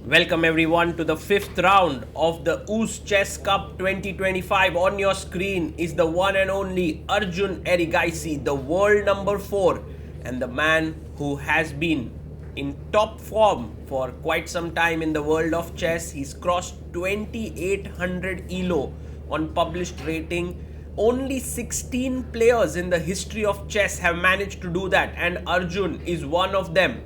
Welcome everyone to the fifth round of the Uzchess Cup 2025. On your screen is the one and only Arjun Erigaisi, the world number 4 and the man who has been in top form for quite some time in the world of chess. He's crossed 2800 ELO on published rating. Only 16 players in the history of chess have managed to do that, and Arjun is one of them.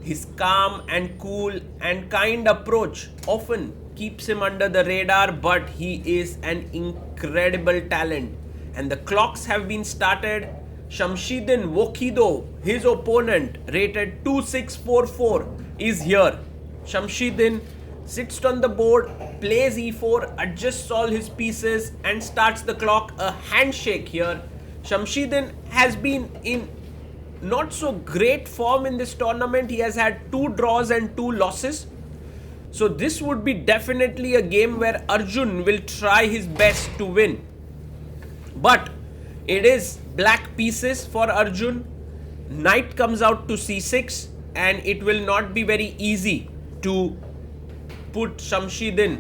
His calm and cool and kind approach often keeps him under the radar, but he is an incredible talent. And the clocks have been started. Shamsiddin Vokhidov, his opponent, rated 2644, is here. Shamsiddin sits on the board, plays e4, adjusts all his pieces and starts the clock. A handshake here. Shamsiddin has been in not so great form in this tournament. He has had 2 draws and 2 losses. So this would be definitely a game where Arjun will try his best to win. But it is black pieces for Arjun. Knight comes out to c6 and it will not be very easy to put Shamsiddin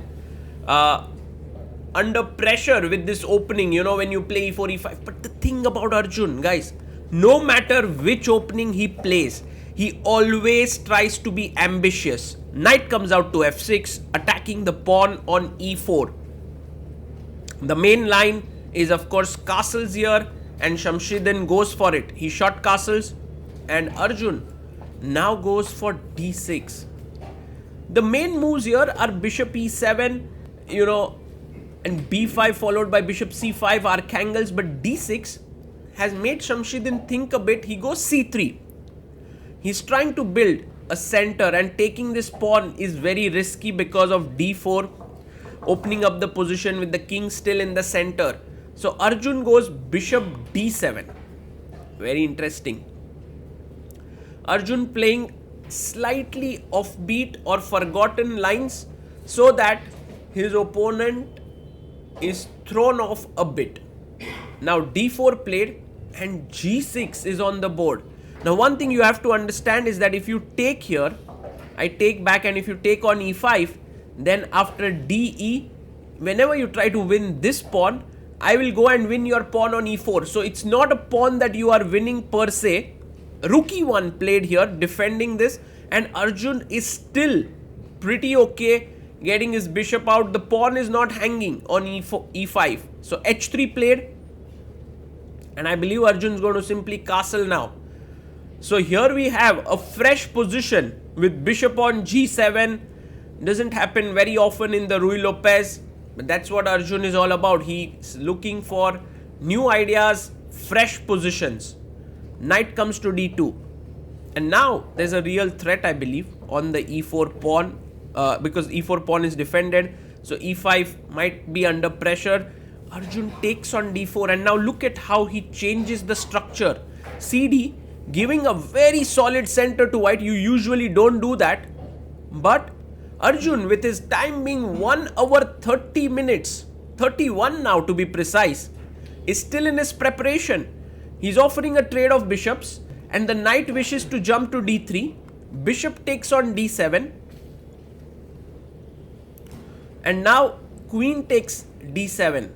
under pressure with this opening, when you play e4, e5. But the thing about Arjun, guys, no matter which opening he plays, he always tries to be ambitious. Knight comes out to f6, attacking the pawn on e4. The main line is of course castles here, and Shamsiddin goes for it. He shot castles and Arjun now goes for d6. The main moves here are bishop e7, and b5 followed by bishop c5 archangles, but d6 has made Shamsiddin think a bit. He goes c3. He's trying to build a center, and taking this pawn is very risky because of d4, opening up the position with the king still in the center. So Arjun goes bishop d7. Very interesting. Arjun playing slightly offbeat or forgotten lines so that his opponent is thrown off a bit. Now d4 played and g6 is on the board. Now one thing you have to understand is that if you take here, I take back, and if you take on e5, then after de, whenever you try to win this pawn, I will go and win your pawn on e4. So it's not a pawn that you are winning per se. Rook e1 played here, defending this, and Arjun is still pretty okay getting his bishop out. The pawn is not hanging on e5. So h3 played, and I believe Arjun is going to simply castle now. So here we have a fresh position with bishop on g7. Doesn't happen very often in the Ruy Lopez, but that's what Arjun is all about. He's looking for new ideas, fresh positions. Knight comes to d2. And now there's a real threat, I believe, on the e4 pawn, because e4 pawn is defended. So e5 might be under pressure. Arjun takes on d4, and now look at how he changes the structure. cd, giving a very solid center to white. You usually don't do that. But Arjun, with his time being 1 hour 30 minutes, 31 now to be precise, is still in his preparation. He's offering a trade of bishops, and the knight wishes to jump to d3. Bishop takes on d7. And now queen takes d7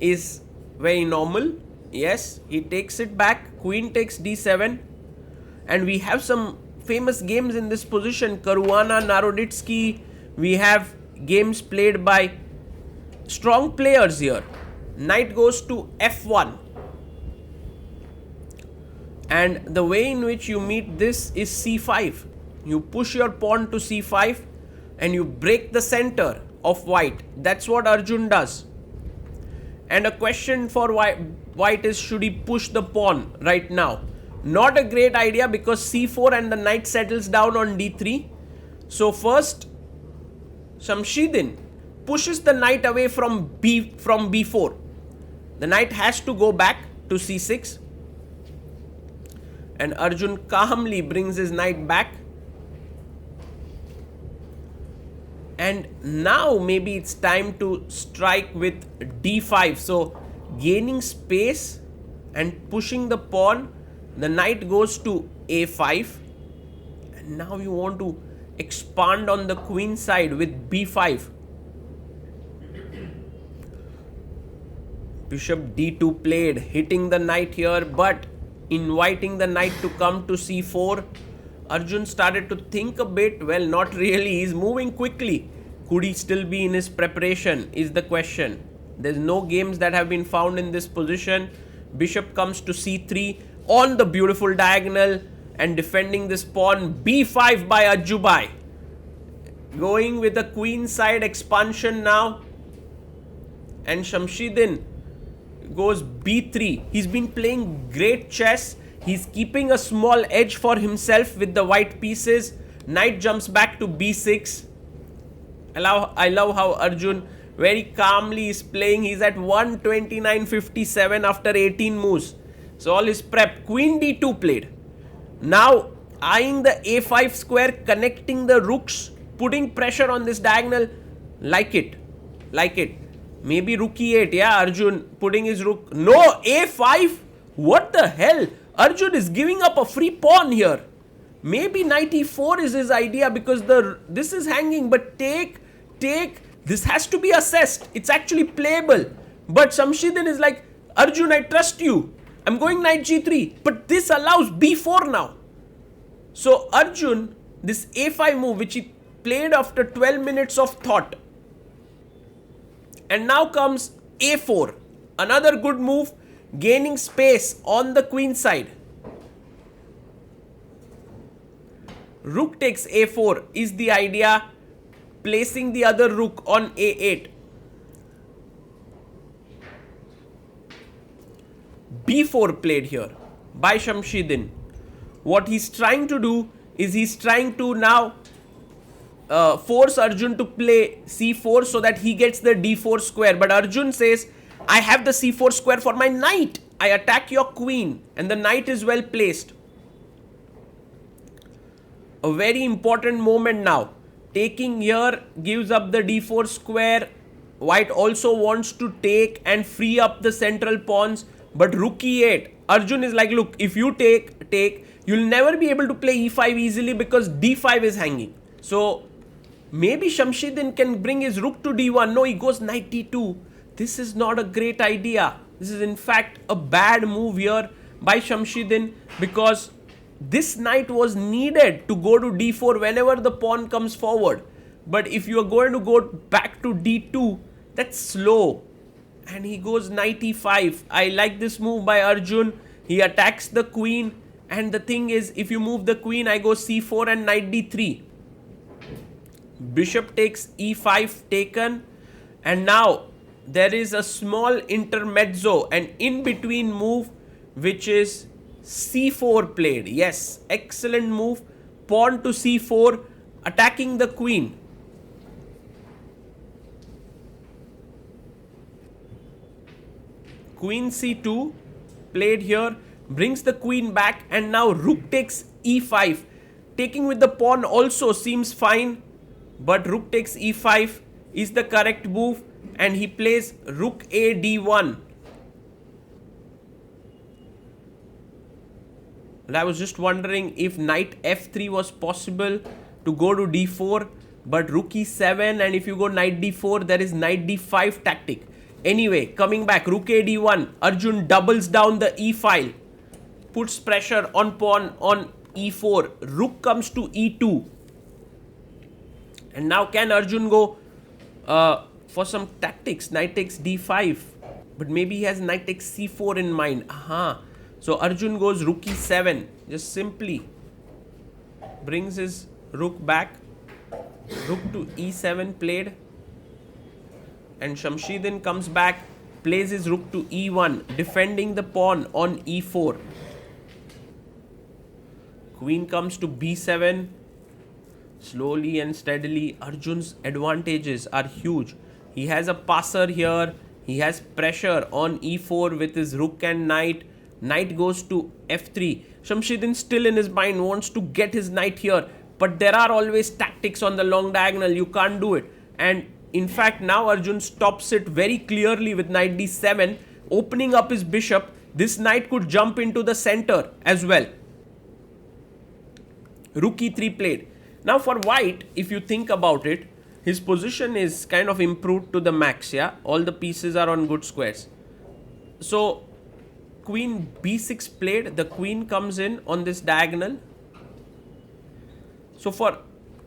is very normal. Yes, he takes it back. Queen takes d7. And we have some famous games in this position. Caruana, Naroditsky. We have games played by strong players here. Knight goes to f1. And the way in which you meet this is c5. You push your pawn to c5 and you break the center of white. That's what Arjun does. And a question for white is, should he push the pawn right now? Not a great idea, because c4 and the knight settles down on d3. So first, Shamsiddin pushes the knight away from b4. The knight has to go back to c6. And Arjun calmly brings his knight back. And now maybe it's time to strike with d5. So gaining space and pushing the pawn. The knight goes to a5. And now you want to expand on the queen side with b5. Bishop d2 played, hitting the knight here, but inviting the knight to come to c4. Arjun started to think a bit. Well, not really. He's moving quickly. Could he still be in his preparation is the question. There's no games that have been found in this position. Bishop comes to c3 on the beautiful diagonal and defending this pawn. b5 by Ajubai. Going with a queen side expansion now. And Shamsiddin goes b3. He's been playing great chess. He's keeping a small edge for himself with the white pieces. Knight jumps back to b6. I love how Arjun very calmly is playing. He's at 129.57 after 18 moves. So all his prep. Queen d2 played. Now eyeing the a5 square, connecting the rooks, putting pressure on this diagonal. Like it. Maybe rook e8. Yeah, Arjun putting his rook. No, a5. What the hell? Arjun is giving up a free pawn here. Maybe knight e4 is his idea because this is hanging. But take. This has to be assessed. It's actually playable. But Shamsiddin is like, Arjun, I trust you. I'm going knight g3. But this allows b4 now. So Arjun, this a5 move which he played after 12 minutes of thought. And now comes a4. Another good move. Gaining space on the queen side. Rook takes a4 is the idea. Placing the other rook on a8. b4 played here by Shamsiddin. What he's trying to do is he's trying to now force Arjun to play c4 so that he gets the d4 square. But Arjun says, I have the c4 square for my knight. I attack your queen and the knight is well placed. A very important moment now. Taking here gives up the d4 square. White also wants to take and free up the central pawns. But rook e8. Arjun is like, look, if you take, you'll never be able to play e5 easily because d5 is hanging. So maybe Shamsiddin can bring his rook to d1. No, he goes knight d2. This is not a great idea. This is in fact a bad move here by Shamsiddin because this knight was needed to go to d4 whenever the pawn comes forward. But if you are going to go back to d2, that's slow. And he goes knight e5. I like this move by Arjun. He attacks the queen. And the thing is, if you move the queen, I go c4 and knight d3. Bishop takes e5 taken. And now there is a small intermezzo, an in-between move, which is c4 played. Yes, excellent move. Pawn to c4, attacking the queen. Queen c2 played here, brings the queen back, and now rook takes e5. Taking with the pawn also seems fine, but rook takes e5 is the correct move, and he plays rook a d1. And I was just wondering if knight f3 was possible to go to d4, but rook e7, and if you go knight d4, there is knight d5 tactic. Anyway, coming back, rook a d1, Arjun doubles down the e file, puts pressure on pawn on e4, rook comes to e2. And now can Arjun go for some tactics? Knight takes d5, but maybe he has knight takes c4 in mind. So Arjun goes rook e7, just simply brings his rook back. Rook to e7 played. And Shamsiddin comes back, plays his rook to e1, defending the pawn on e4. Queen comes to b7. Slowly and steadily, Arjun's advantages are huge. He has a passer here. He has pressure on e4 with his rook and knight. Knight goes to f3. Shamsiddin still in his mind wants to get his knight here. But there are always tactics on the long diagonal. You can't do it. And in fact, now Arjun stops it very clearly with knight d7, opening up his bishop. This knight could jump into the center as well. Rook e3 played. Now for white, if you think about it, his position is kind of improved to the max, yeah? All the pieces are on good squares. So queen b6 played, the queen comes in on this diagonal. So for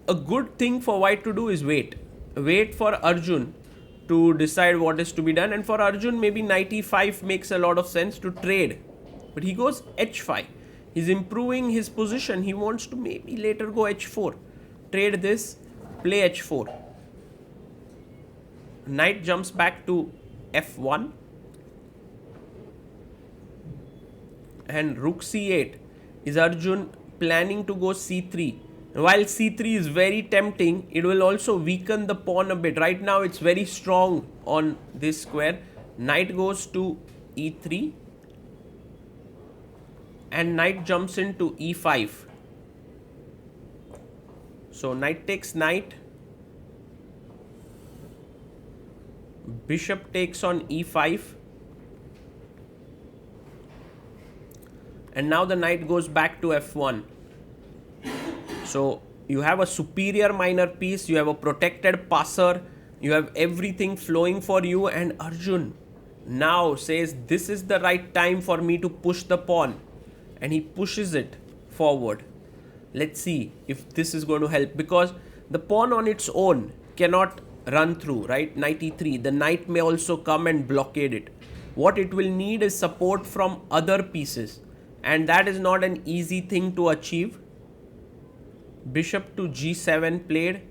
a good thing for white to do is wait. Wait for Arjun to decide what is to be done. And for Arjun, maybe knight e5 makes a lot of sense to trade. But he goes h5. He's improving his position. He wants to maybe later go h4. Trade this, play h4. Knight jumps back to f1. And rook c8. Is Arjun planning to go c3? While c3 is very tempting, it will also weaken the pawn a bit. Right now it's very strong on this square. Knight goes to e3. And knight jumps into e5. So knight takes knight. Bishop takes on e5. And now the knight goes back to f1. So you have a superior minor piece, you have a protected passer, you have everything flowing for you, and Arjun now says this is the right time for me to push the pawn, and he pushes it forward. Let's see if this is going to help, because the pawn on its own cannot run through, right? Knight e3, the knight may also come and blockade it. What it will need is support from other pieces, and that is not an easy thing to achieve. Bishop to g7 played.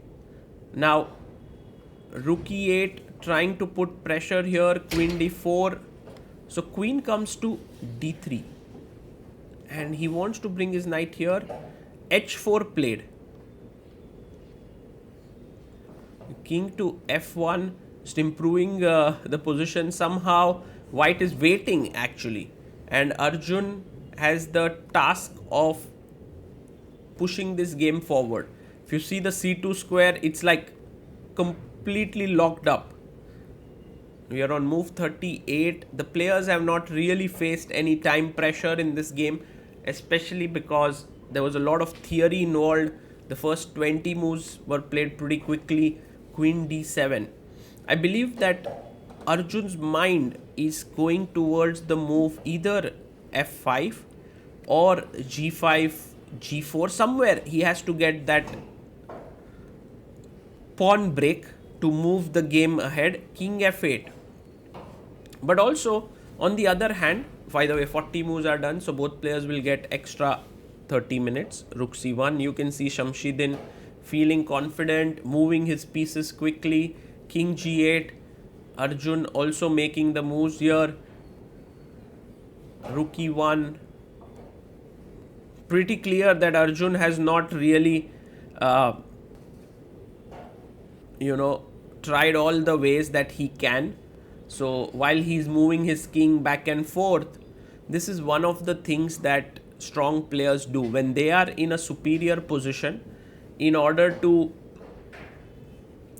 Now rook e8 trying to put pressure here. Queen d4. So queen comes to d3. And he wants to bring his knight here. h4 played. King to f1. Just improving the position. Somehow white is waiting actually. And Arjun has the task of pushing this game forward. If you see the c2 square, it's like completely locked up. We are on move 38. The players have not really faced any time pressure in this game, especially because there was a lot of theory involved. The first 20 moves were played pretty quickly. Queen d7. I believe that Arjun's mind is going towards the move either f5 or g5, g4. Somewhere he has to get that pawn break to move the game ahead. King f8. But also, on the other hand, by the way, 40 moves are done, so both players will get extra 30 minutes. Rook c1. You can see Shamsiddin feeling confident, moving his pieces quickly. King g8. Arjun also making the moves here. Rook e1. Pretty clear that Arjun has not really, tried all the ways that he can. So while he's moving his king back and forth, this is one of the things that strong players do when they are in a superior position, in order to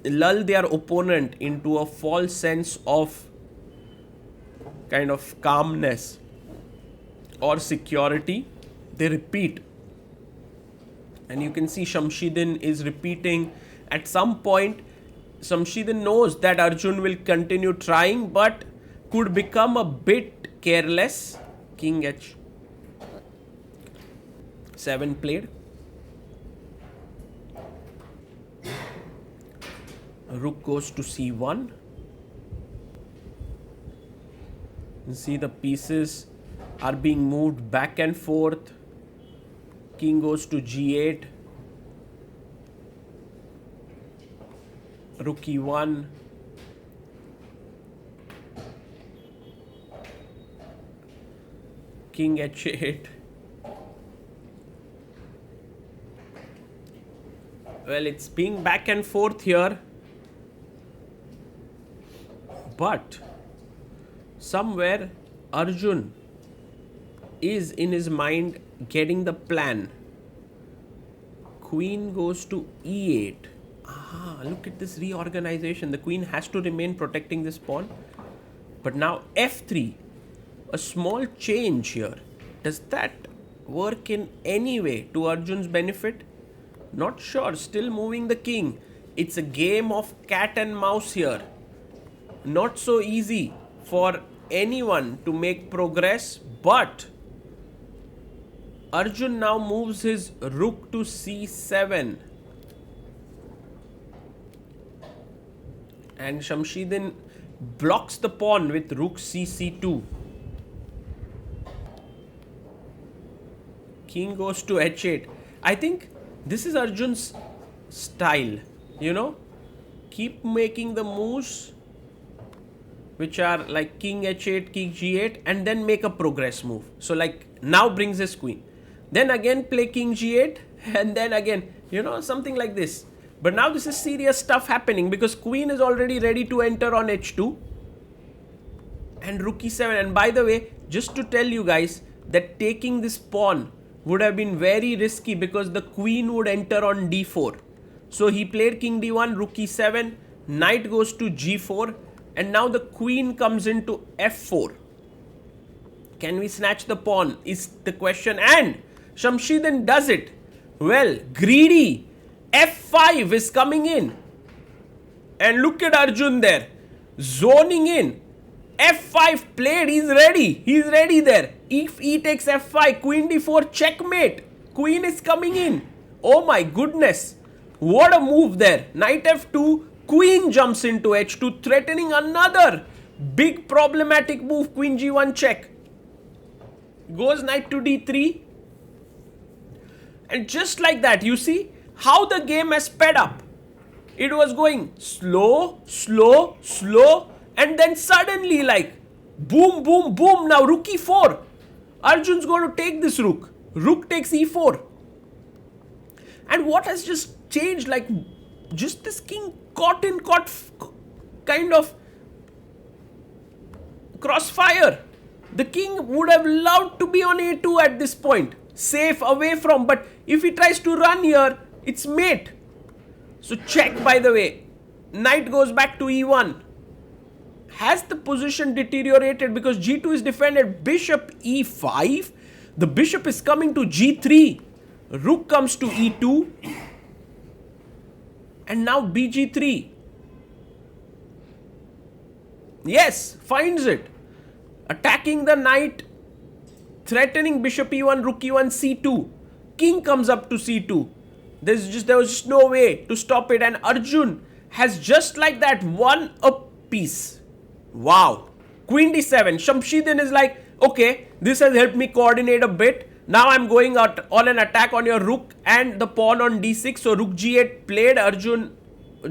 lull their opponent into a false sense of kind of calmness or security. They repeat. And you can see Shamsiddin is repeating. At some point, Shamsiddin knows that Arjun will continue trying, but could become a bit careless. King h7 played. Rook goes to c1. You see the pieces are being moved back and forth. King goes to g8. Rook e1. King h8. Well, it's being back and forth here. But somewhere Arjun is in his mind getting the plan. Queen goes to e8. Look at this reorganization. The queen has to remain protecting this pawn. But now f3. A small change here. Does that work in any way to Arjun's benefit? Not sure. Still moving the king. It's a game of cat and mouse here. Not so easy for anyone to make progress, but Arjun now moves his rook to c7. And Shamsiddin blocks the pawn with rook c2. King goes to h8. I think this is Arjun's style, you know. Keep making the moves which are like king h8, king g8, and then make a progress move. So like now brings his queen. Then again play king g8, and then again, you know, something like this. But now this is serious stuff happening because queen is already ready to enter on h2. And rook e7. And by the way, just to tell you guys that taking this pawn would have been very risky because the queen would enter on d4. So he played king d1, rook e7, knight goes to g4, and now the queen comes into f4. Can we snatch the pawn is the question, and Shamsiddin does it. Well, greedy f5 is coming in, and look at Arjun there, zoning in. f5 played, he's ready there. If e takes f5, queen d4, checkmate. Queen is coming in. Oh my goodness, what a move there. Knight f2, queen jumps into h2, threatening another big problematic move. Queen g1 check. Goes knight to d3. And just like that, you see how the game has sped up. It was going slow, slow, slow, and then suddenly like boom, boom, boom. Now rook e4. Arjun's going to take this rook. Rook takes e4. And what has just changed? Like just this king caught kind of crossfire. The king would have loved to be on a2 at this point. Safe away from. But if he tries to run here, it's mate. So check, by the way. Knight goes back to e1. Has the position deteriorated because g2 is defended? Bishop e5. The bishop is coming to g3. Rook comes to e2. And now bg3. Yes, finds it. Attacking the knight. Threatening bishop e1, rook e1, c2. King comes up to c2. There was just no way to stop it. And Arjun has just like that won a piece. Wow. Queen d7. Shamsiddin is like, okay, this has helped me coordinate a bit. Now I'm going out on an attack on your rook and the pawn on d6. So rook g8 played. Arjun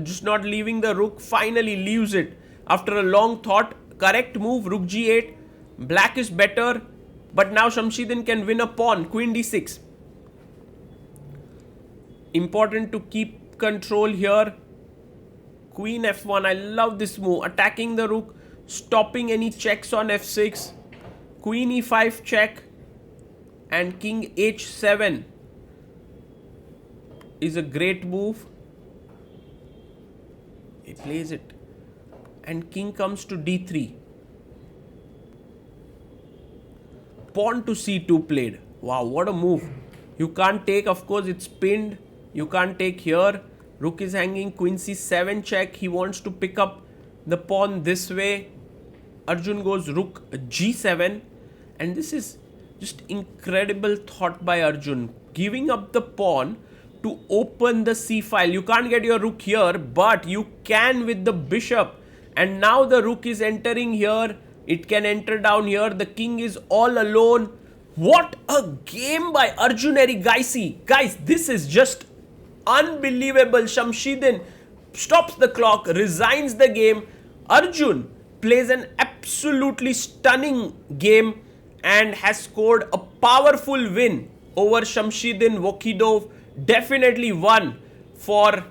just not leaving the rook. Finally leaves it after a long thought. Correct move. Rook g8. Black is better. But now Shamsiddin can win a pawn. Queen d6. Important to keep control here. Queen f1. I love this move. Attacking the rook. Stopping any checks on f6. Queen e5 check. And king h7 is a great move. He plays it. And king comes to d3. Pawn to c2 played. Wow, what a move. You can't take, of course, it's pinned. You can't take here. Rook is hanging. Queen c7 check. He wants to pick up the pawn this way. Arjun goes rook g7. And this is just incredible thought by Arjun. Giving up the pawn to open the c file. You can't get your rook here, but you can with the bishop. And now the rook is entering here. It can enter down here. The king is all alone. What a game by Arjun Erigaisi. Guys, this is just unbelievable. Shamsiddin stops the clock, resigns the game. Arjun plays an absolutely stunning game and has scored a powerful win over Shamsiddin. Vokhidov. Definitely one for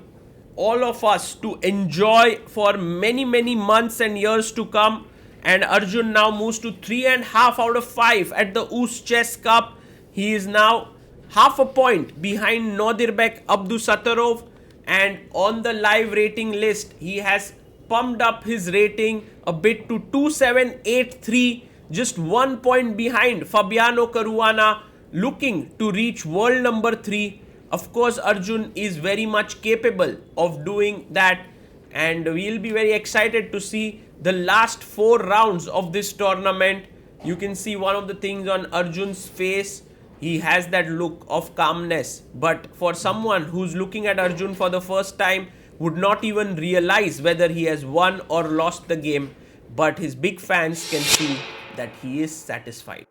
all of us to enjoy for many, many months and years to come. And Arjun now moves to 3.5 out of 5 at the Uzchess Cup. He is now half a point behind Nodirbek Abdusattorov. And on the live rating list, he has pumped up his rating a bit to 2783. Just 1 point behind Fabiano Caruana, looking to reach world number 3. Of course, Arjun is very much capable of doing that, and we'll be very excited to see the last 4 rounds of this tournament. You can see one of the things on Arjun's face. He has that look of calmness, but for someone who's looking at Arjun for the first time, would not even realize whether he has won or lost the game, but his big fans can see that he is satisfied.